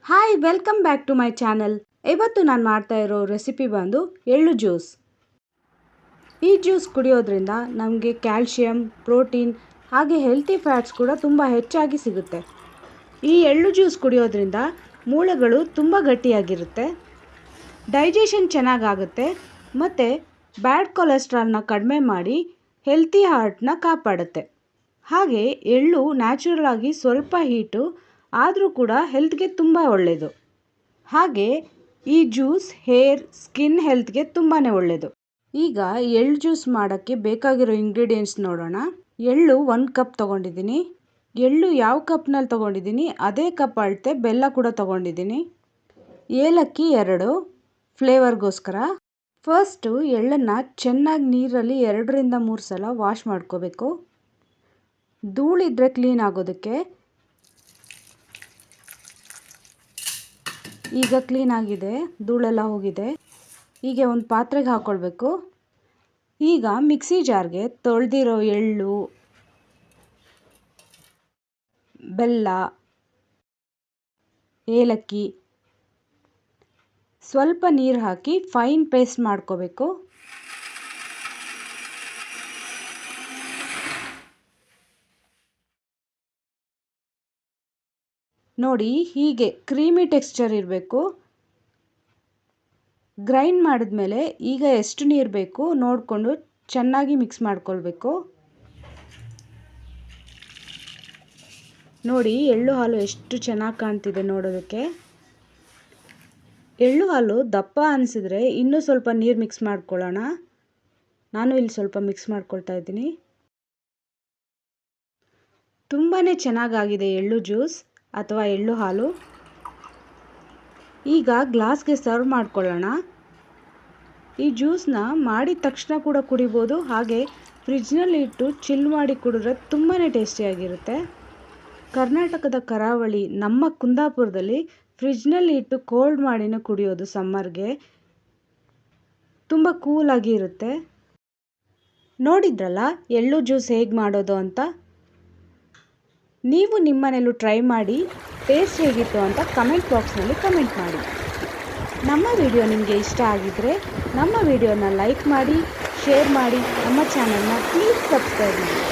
Hi welcome back to my channel. ಇವತ್ತು ನಾನು ಮಾಡ್ತಾ ಇರೋ ರೆಸಿಪಿ ಬಂದು ಎಳ್ಳು ಜ್ಯೂಸ್. ಈ ಜ್ಯೂಸ್ ಕುಡಿಯೋದ್ರಿಂದ ನಮಗೆ ಕ್ಯಾಲ್ಶಿಯಂ, ಪ್ರೋಟೀನ್ ಹಾಗೆ ಹೆಲ್ತಿ ಫ್ಯಾಟ್ಸ್ ಕೂಡ ತುಂಬ ಹೆಚ್ಚಾಗಿ ಸಿಗುತ್ತೆ. ಈ ಎಳ್ಳು ಜ್ಯೂಸ್ ಕುಡಿಯೋದ್ರಿಂದ ಮೂಳೆಗಳು ತುಂಬ ಗಟ್ಟಿಯಾಗಿರುತ್ತೆ, ಡೈಜೆಷನ್ ಚೆನ್ನಾಗಾಗುತ್ತೆ ಮತ್ತು ಬ್ಯಾಡ್ ಕೊಲೆಸ್ಟ್ರಾಲ್ನ ಕಡಿಮೆ ಮಾಡಿ ಹೆಲ್ತಿ ಹಾರ್ಟ್ನ ಕಾಪಾಡುತ್ತೆ. ಹಾಗೆ ಎಳ್ಳು ನ್ಯಾಚುರಲ್ ಆಗಿ ಸ್ವಲ್ಪ ಹೀಟು ಆದರೂ ಕೂಡ ಹೆಲ್ತ್ಗೆ ತುಂಬ ಒಳ್ಳೆಯದು. ಹಾಗೆ ಈ ಜ್ಯೂಸ್ ಹೇರ್, ಸ್ಕಿನ್ ಹೆಲ್ತ್ಗೆ ತುಂಬಾ ಒಳ್ಳೆಯದು. ಈಗ ಎಳ್ಳು ಜ್ಯೂಸ್ ಮಾಡೋಕ್ಕೆ ಬೇಕಾಗಿರೋ ಇಂಗ್ರೀಡಿಯೆಂಟ್ಸ್ ನೋಡೋಣ. ಎಳ್ಳು 1 ಕಪ್ ತೊಗೊಂಡಿದ್ದೀನಿ. ಎಳ್ಳು ಯಾವ ಕಪ್ನಲ್ಲಿ ತೊಗೊಂಡಿದ್ದೀನಿ ಅದೇ ಕಪ್ ಅಳತೆ ಬೆಲ್ಲ ಕೂಡ ತೊಗೊಂಡಿದ್ದೀನಿ. ಏಲಕ್ಕಿ 2 ಫ್ಲೇವರ್ಗೋಸ್ಕರ. ಫಸ್ಟು ಎಳ್ಳನ್ನು ಚೆನ್ನಾಗಿ ನೀರಲ್ಲಿ 2ರಿಂದ 3 ಸಲ ವಾಶ್ ಮಾಡ್ಕೋಬೇಕು, ಧೂಳಿದ್ರೆ ಕ್ಲೀನ್ ಆಗೋದಕ್ಕೆ. ಈಗ ಕ್ಲೀನ್ ಆಗಿದೆ, ಧೂಳೆಲ್ಲ ಹೋಗಿದೆ. ಹೀಗೆ ಒಂದು ಪಾತ್ರೆಗೆ ಹಾಕ್ಕೊಳ್ಬೇಕು. ಈಗ ಮಿಕ್ಸಿ ಜಾರ್ಗೆ ತೊಳೆದಿರೋ ಎಳ್ಳು, ಬೆಲ್ಲ, ಏಲಕ್ಕಿ, ಸ್ವಲ್ಪ ನೀರು ಹಾಕಿ ಫೈನ್ ಪೇಸ್ಟ್ ಮಾಡ್ಕೋಬೇಕು. ನೋಡಿ, ಹೀಗೆ ಕ್ರೀಮಿ ಟೆಕ್ಸ್ಚರ್ ಇರಬೇಕು. ಗ್ರೈಂಡ್ ಮಾಡಿದ್ಮೇಲೆ ಈಗ ಎಷ್ಟು ನೀರು ಬೇಕು ನೋಡಿಕೊಂಡು ಚೆನ್ನಾಗಿ ಮಿಕ್ಸ್ ಮಾಡ್ಕೊಳ್ಬೇಕು. ನೋಡಿ, ಎಳ್ಳು ಹಾಲು ಎಷ್ಟು ಚೆನ್ನಾಗಿ ಕಾಣ್ತಿದೆ ನೋಡೋದಕ್ಕೆ. ಎಳ್ಳು ಹಾಲು ದಪ್ಪ ಅನಿಸಿದ್ರೆ ಇನ್ನೂ ಸ್ವಲ್ಪ ನೀರು ಮಿಕ್ಸ್ ಮಾಡ್ಕೊಳ್ಳೋಣ. ನಾನು ಇಲ್ಲಿ ಸ್ವಲ್ಪ ಮಿಕ್ಸ್ ಮಾಡ್ಕೊಳ್ತಾ ಇದ್ದೀನಿ. ತುಂಬಾ ಚೆನ್ನಾಗಾಗಿದೆ ಎಳ್ಳು ಜ್ಯೂಸ್ ಅಥವಾ ಎಳ್ಳು ಹಾಲು. ಈಗ ಗ್ಲಾಸ್ಗೆ ಸರ್ವ್ ಮಾಡ್ಕೊಳ್ಳೋಣ. ಈ ಜ್ಯೂಸ್ನ ಮಾಡಿದ ತಕ್ಷಣ ಕೂಡ ಕುಡಿಬೋದು, ಹಾಗೆ ಫ್ರಿಜ್ನಲ್ಲಿ ಇಟ್ಟು ಚಿಲ್ ಮಾಡಿ ಕುಡಿದ್ರೆ ತುಂಬಾ ಟೇಸ್ಟಿಯಾಗಿರುತ್ತೆ. ಕರ್ನಾಟಕದ ಕರಾವಳಿ ನಮ್ಮ ಕುಂದಾಪುರದಲ್ಲಿ ಫ್ರಿಜ್ನಲ್ಲಿ ಇಟ್ಟು ಕೋಲ್ಡ್ ಮಾಡಿನ ಕುಡಿಯೋದು ಸಮ್ಮರ್ಗೆ ತುಂಬ ಕೂಲಾಗಿ ಇರುತ್ತೆ. ನೋಡಿದ್ರಲ್ಲ ಎಳ್ಳು ಜ್ಯೂಸ್ ಹೇಗೆ ಮಾಡೋದು ಅಂತ. ನೀವು ನಿಮ್ಮನೇಲೂ ಟ್ರೈ ಮಾಡಿ ಟೇಸ್ಟ್ ಹೇಗಿತ್ತು ಅಂತ ಕಮೆಂಟ್ ಬಾಕ್ಸ್ನಲ್ಲಿ ಕಮೆಂಟ್ ಮಾಡಿ. ನಮ್ಮ ವಿಡಿಯೋ ನಿಮಗೆ ಇಷ್ಟ ಆಗಿದ್ದರೆ ನಮ್ಮ ವಿಡಿಯೋನ ಲೈಕ್ ಮಾಡಿ, ಶೇರ್ ಮಾಡಿ, ನಮ್ಮ ಚಾನಲ್ನ ಪ್ಲೀಸ್ ಸಬ್ಸ್ಕ್ರೈಬ್ ಮಾಡಿ.